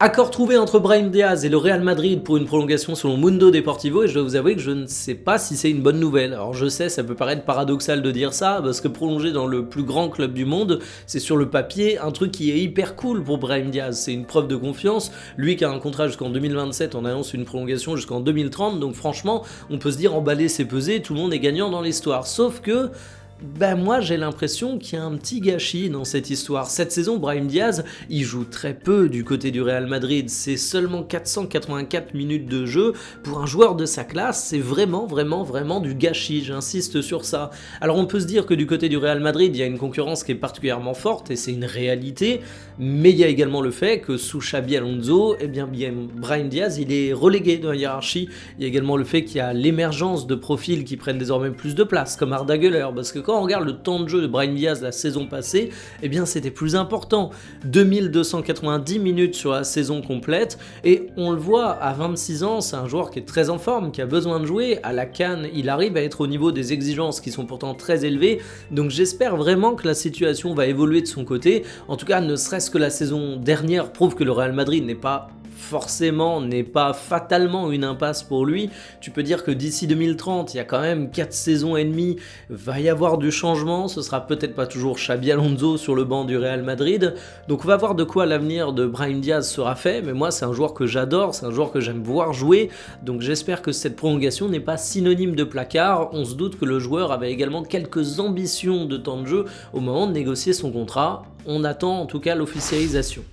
Accord trouvé entre Brahim Diaz et le Real Madrid pour une prolongation selon Mundo Deportivo et je dois vous avouer que je ne sais pas si c'est une bonne nouvelle. Alors je sais, ça peut paraître paradoxal de dire ça, parce que prolonger dans le plus grand club du monde, c'est sur le papier un truc qui est hyper cool pour Brahim Diaz. C'est une preuve de confiance, lui qui a un contrat jusqu'en 2027, on annonce une prolongation jusqu'en 2030, donc franchement, on peut se dire emballer c'est peser, tout le monde est gagnant dans l'histoire. Sauf que moi j'ai l'impression qu'il y a un petit gâchis dans cette histoire. Cette saison, Brahim Diaz, il joue très peu du côté du Real Madrid. C'est seulement 484 minutes de jeu. Pour un joueur de sa classe, c'est vraiment du gâchis, j'insiste sur ça. Alors on peut se dire que du côté du Real Madrid, il y a une concurrence qui est particulièrement forte et c'est une réalité, mais il y a également le fait que sous Xabi Alonso, bien Brahim Diaz, il est relégué dans la hiérarchie. Il y a également le fait qu'il y a l'émergence de profils qui prennent désormais plus de place, comme Arda Güler, parce que quand on regarde le temps de jeu de Brahim Diaz la saison passée, c'était plus important. 2290 minutes sur la saison complète, et on le voit, à 26 ans, c'est un joueur qui est très en forme, qui a besoin de jouer. À la CAN, il arrive à être au niveau des exigences qui sont pourtant très élevées, donc j'espère vraiment que la situation va évoluer de son côté. En tout cas, ne serait-ce que la saison dernière prouve que le Real Madrid n'est pas fatalement une impasse pour lui. Tu peux dire que d'ici 2030, il y a quand même 4 saisons et demie, va y avoir du changement, ce sera peut-être pas toujours Xabi Alonso sur le banc du Real Madrid, donc on va voir de quoi l'avenir de Brahim Diaz sera fait, mais moi c'est un joueur que j'adore, c'est un joueur que j'aime voir jouer, donc j'espère que cette prolongation n'est pas synonyme de placard. On se doute que le joueur avait également quelques ambitions de temps de jeu au moment de négocier son contrat, on attend en tout cas l'officialisation.